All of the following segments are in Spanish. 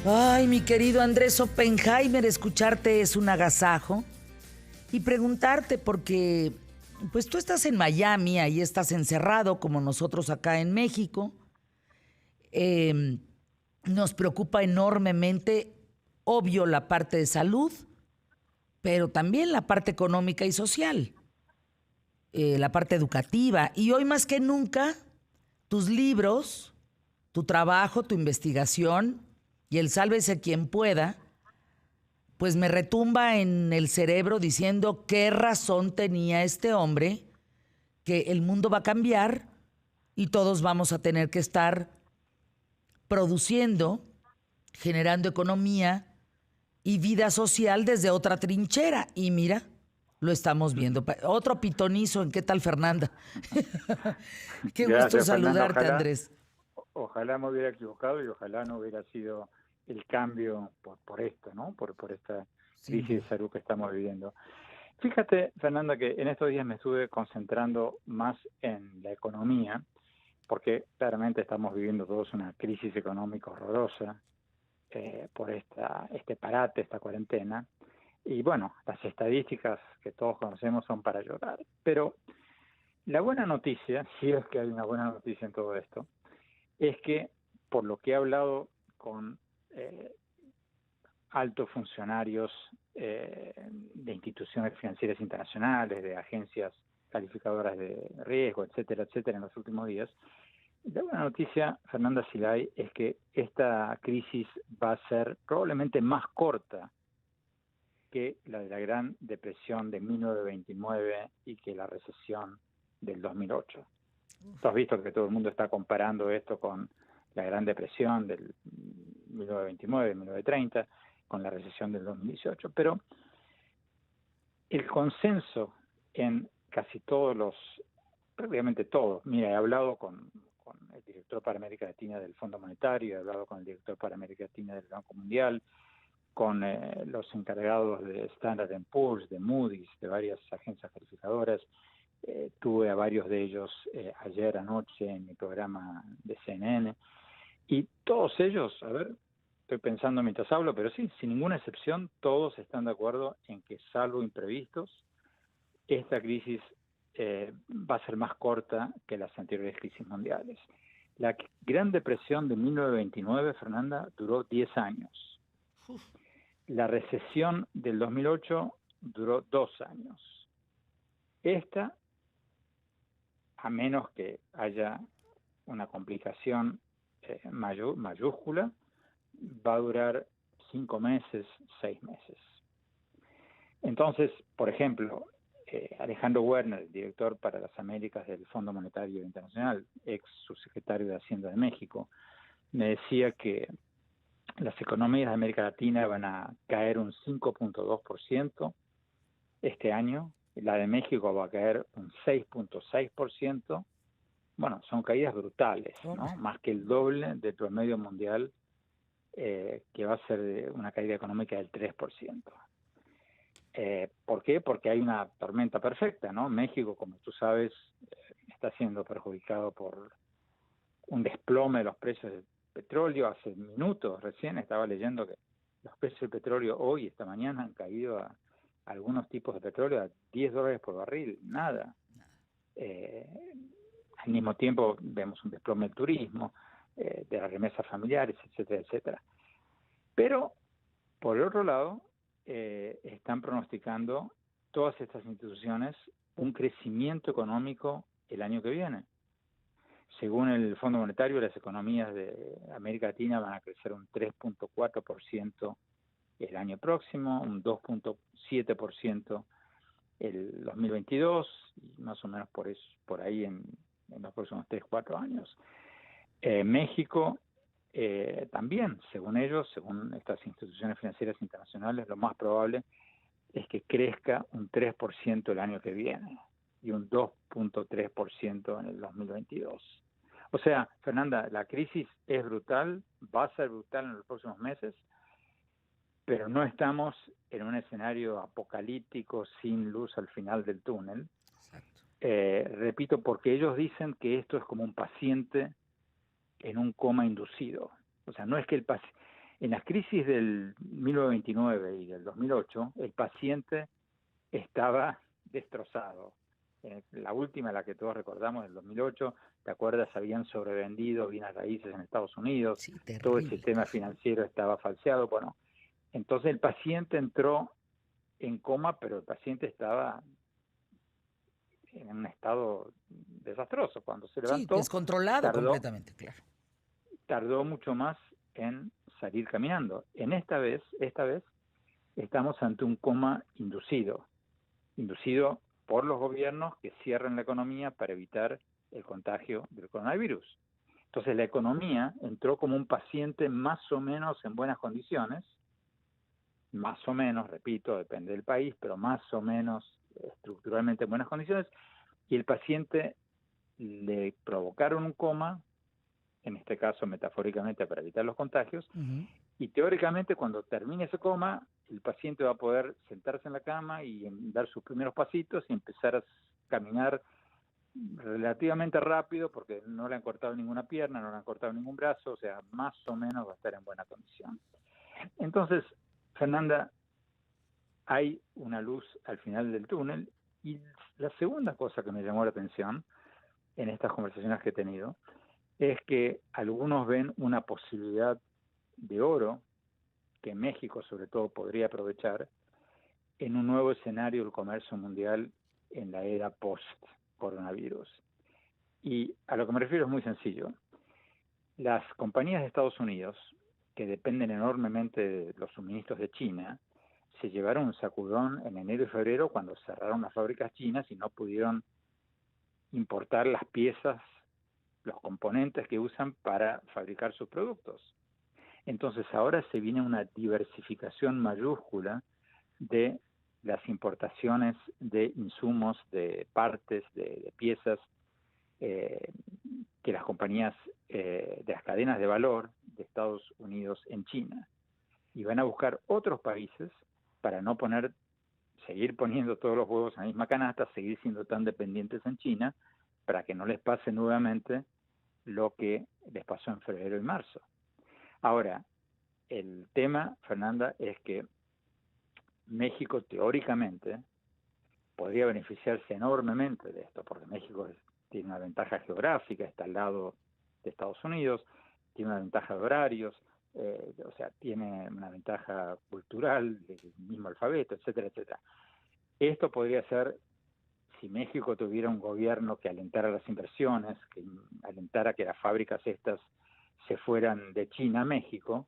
Ay, mi querido Andrés Oppenheimer, escucharte es un agasajo y preguntarte porque, pues tú estás en Miami, ahí estás encerrado como nosotros acá en México. Eh, Nos preocupa enormemente, obvio, la parte de salud, pero también la parte económica y social, la parte educativa. Y hoy más que nunca, tus libros, tu trabajo, tu investigación y el sálvese quien pueda, pues me retumba en el cerebro diciendo qué razón tenía este hombre, que el mundo va a cambiar y todos vamos a tener que estar produciendo, generando economía y vida social desde otra trinchera. Y mira, lo estamos viendo. Otro pitonizo en qué tal, Fernanda. Qué gusto Gracias, Fernando. saludarte, Andrés. Ojalá me hubiera equivocado y ojalá no hubiera sido el cambio por esto, ¿no? Por esta Sin crisis duda. de salud que estamos viviendo. Fíjate, Fernanda, que en estos días me estuve concentrando más en la economía, porque claramente estamos viviendo todos una crisis económica horrorosa por este parate, esta cuarentena. Y bueno, las estadísticas que todos conocemos son para llorar. Pero la buena noticia, si es que hay una buena noticia en todo esto, es que por lo que he hablado con eh, altos funcionarios de instituciones financieras internacionales, de agencias calificadoras de riesgo, etcétera, etcétera, en los últimos días, la buena noticia, Fernanda Silay, es que esta crisis va a ser probablemente más corta que la de la Gran Depresión de 1929 y que la recesión del 2008. Tú has visto que todo el mundo está comparando esto con la Gran Depresión del 1929, 1930, con la recesión del 2018, pero el consenso en casi prácticamente todos, mira, he hablado con el director para América Latina del Fondo Monetario, he hablado con el director para América Latina del Banco Mundial, con los encargados de Standard Poor's, de Moody's, de varias agencias calificadoras. Tuve a varios de ellos ayer anoche en mi programa de CNN, y todos ellos, a ver, estoy pensando mientras hablo, pero sí, sin ninguna excepción, todos están de acuerdo en que, salvo imprevistos, esta crisis va a ser más corta que las anteriores crisis mundiales. La Gran Depresión de 1929, Fernanda, duró 10 años. La recesión del 2008 duró 2 años. Esta, a menos que haya una complicación mayúscula, va a durar 5 meses, 6 meses. Entonces, por ejemplo, Alejandro Werner, director para las Américas del Fondo Monetario Internacional, ex subsecretario de Hacienda de México, me decía que las economías de América Latina van a caer un 5.2% este año, la de México va a caer un 6.6%. Bueno, son caídas brutales, Hombre. ¿no? Más que el doble del promedio mundial, que va a ser una caída económica del 3%. ¿Por qué? Porque hay una tormenta perfecta, ¿no? México, como tú sabes, está siendo perjudicado por un desplome de los precios del petróleo. Hace minutos recién estaba leyendo que los precios del petróleo hoy, esta mañana, han caído a algunos tipos de petróleo a $10 por barril, nada. Al mismo tiempo vemos un desplome del turismo, de las remesas familiares, etcétera, etcétera. Pero, por el otro lado, están pronosticando todas estas instituciones un crecimiento económico el año que viene. Según el Fondo Monetario, las economías de América Latina van a crecer un 3.4% el año próximo, un 2.7% el 2022, y más o menos por ahí en los próximos 3-4 años. México también, según ellos, según estas instituciones financieras internacionales, lo más probable es que crezca un 3% el año que viene y un 2.3% en el 2022. O sea, Fernanda, la crisis es brutal, va a ser brutal en los próximos meses, pero no estamos en un escenario apocalíptico sin luz al final del túnel. Exacto. Repito, porque ellos dicen que esto es como un paciente en un coma inducido. O sea, no es que En las crisis del 1929 y del 2008, el paciente estaba destrozado. La última, la que todos recordamos, del 2008, ¿te acuerdas? Habían sobrevendido bienes raíces en Estados Unidos, Sí, todo el terrible, sistema terrible. financiero estaba falseado. Bueno, entonces el paciente entró en coma, pero el paciente estaba en un estado desastroso. Cuando se Sí, levantó, descontrolado tardó, completamente, claro. tardó mucho más en salir caminando. Esta vez, estamos ante un coma inducido por los gobiernos que cierran la economía para evitar el contagio del coronavirus. Entonces la economía entró como un paciente más o menos en buenas condiciones, más o menos, repito, depende del país, pero más o menos estructuralmente en buenas condiciones, y el paciente le provocaron un coma, en este caso metafóricamente para evitar los contagios, Ujú. y teóricamente cuando termine ese coma, el paciente va a poder sentarse en la cama y dar sus primeros pasitos y empezar a caminar relativamente rápido porque no le han cortado ninguna pierna, no le han cortado ningún brazo, o sea, más o menos va a estar en buena condición. Entonces, Fernanda, hay una luz al final del túnel y la segunda cosa que me llamó la atención en estas conversaciones que he tenido es que algunos ven una posibilidad de oro que México sobre todo podría aprovechar en un nuevo escenario del comercio mundial en la era post-coronavirus. Y a lo que me refiero es muy sencillo. Las compañías de Estados Unidos, que dependen enormemente de los suministros de China, se llevaron un sacudón en enero y febrero cuando cerraron las fábricas chinas y no pudieron importar las piezas, los componentes que usan para fabricar sus productos. Entonces ahora se viene una diversificación mayúscula de las importaciones de insumos, de partes, de piezas eh, que las compañías de las cadenas de valor de Estados Unidos en China. Y van a buscar otros países para no seguir poniendo todos los huevos en la misma canasta, seguir siendo tan dependientes en China, para que no les pase nuevamente lo que les pasó en febrero y marzo. Ahora, el tema, Fernanda, es que México teóricamente podría beneficiarse enormemente de esto, porque México tiene una ventaja geográfica, está al lado de Estados Unidos, tiene una ventaja de horarios, o sea, tiene una ventaja cultural, del mismo alfabeto, etcétera, etcétera. Esto podría ser, si México tuviera un gobierno que alentara las inversiones, que alentara que las fábricas estas se fueran de China a México,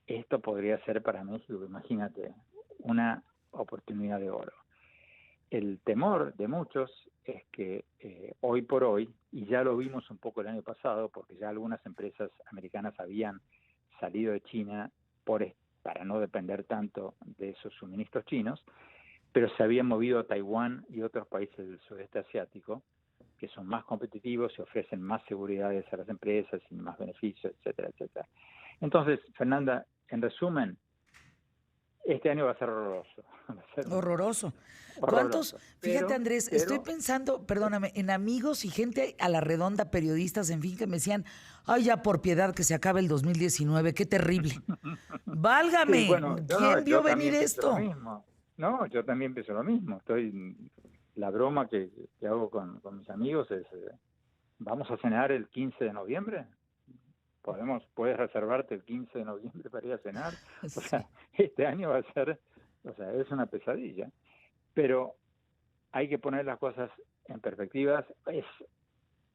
esto podría ser para México, imagínate, una oportunidad de oro. El temor de muchos es que hoy por hoy, y ya lo vimos un poco el año pasado, porque ya algunas empresas americanas habían salido de China para no depender tanto de esos suministros chinos, pero se habían movido a Taiwán y otros países del sudeste asiático, que son más competitivos y ofrecen más seguridades a las empresas y más beneficios, etcétera, etcétera. Entonces, Fernanda, en resumen, este año va a ser horroroso, va a ser Horroroso. ¿Cuántos? horroroso, Fíjate, Andrés, estoy pero pensando, perdóname, en amigos y gente a la redonda, periodistas, en fin, que me decían, ay, ya por piedad que se acabe el 2019, qué terrible. sí, Válgame, bueno, ¿quién vio yo venir también pienso lo esto? mismo. No, yo también pienso lo mismo. La broma que hago con mis amigos es, ¿vamos a cenar el 15 de noviembre? Puedes reservarte el 15 de noviembre para ir a cenar. O Sí. sea, este año va a ser, o sea, es una pesadilla. Pero hay que poner las cosas en perspectivas.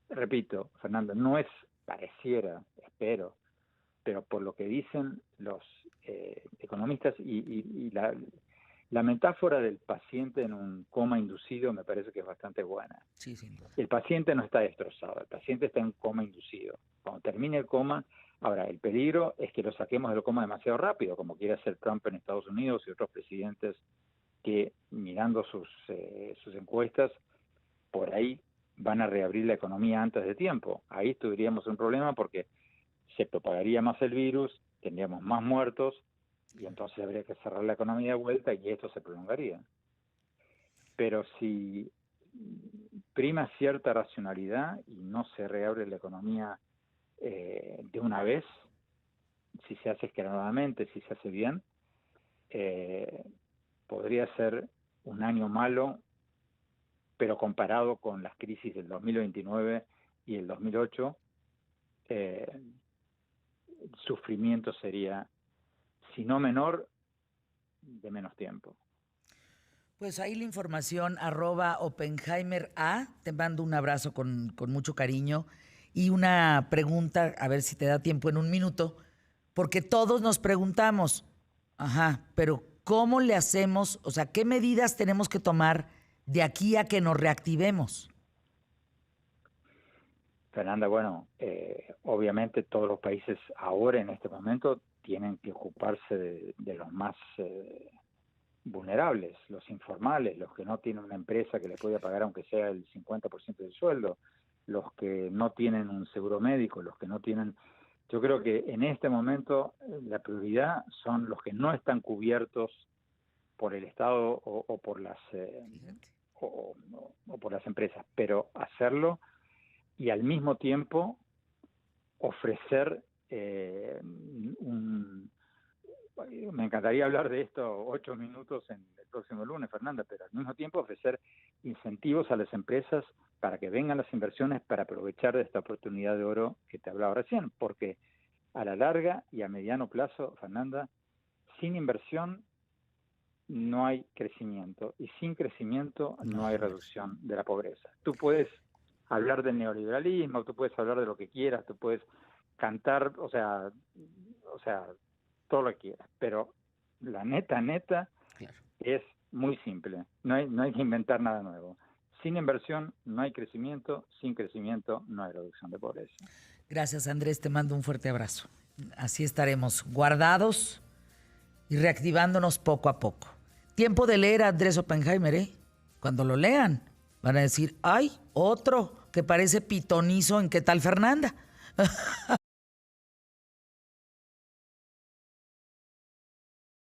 Repito, Fernando, no es pareciera, espero, pero por lo que dicen los economistas y la metáfora del paciente en un coma inducido me parece que es bastante buena. Sí, sin duda. El paciente no está destrozado, el paciente está en coma inducido. Cuando termine el coma, ahora el peligro es que lo saquemos del coma demasiado rápido, como quiere hacer Trump en Estados Unidos y otros presidentes que mirando sus encuestas, por ahí van a reabrir la economía antes de tiempo. Ahí tendríamos un problema porque se propagaría más el virus, tendríamos más muertos y entonces habría que cerrar la economía de vuelta y esto se prolongaría. Pero si prima cierta racionalidad y no se reabre la economía de una vez, si se hace escalonadamente, si se hace bien, podría ser un año malo, pero comparado con las crisis del 2029 y el 2008, el sufrimiento sería, si no menor, de menos tiempo. Pues ahí la información, @OppenheimerA. Te mando un abrazo con mucho cariño. Y una pregunta, a ver si te da tiempo en un minuto, porque todos nos preguntamos, pero ¿cómo le hacemos? O sea, ¿qué medidas tenemos que tomar de aquí a que nos reactivemos? Fernanda, bueno, obviamente todos los países ahora, en este momento, tienen que ocuparse de los más vulnerables, los informales, los que no tienen una empresa que les pueda pagar aunque sea el 50% del sueldo, los que no tienen un seguro médico, los que no tienen... Yo creo que en este momento la prioridad son los que no están cubiertos por el Estado o por las o por las empresas, pero hacerlo y al mismo tiempo ofrecer me encantaría hablar de esto 8 minutos en el próximo lunes, Fernanda, pero al mismo tiempo ofrecer incentivos a las empresas para que vengan las inversiones para aprovechar de esta oportunidad de oro que te hablaba recién, porque a la larga y a mediano plazo, Fernanda, sin inversión no hay crecimiento y sin crecimiento no hay reducción de la pobreza. Tú puedes hablar del neoliberalismo, tú puedes hablar de lo que quieras, tú puedes cantar, o sea, todo lo que quieras, pero la neta Claro. es muy simple, no hay que inventar nada nuevo. Sin inversión no hay crecimiento, sin crecimiento no hay reducción de pobreza. Gracias, Andrés, te mando un fuerte abrazo. Así estaremos guardados y reactivándonos poco a poco. Tiempo de leer a Andrés Oppenheimer, ¿eh? Cuando lo lean, van a decir, ¡ay, otro que parece pitonizo en ¿Qué tal, Fernanda?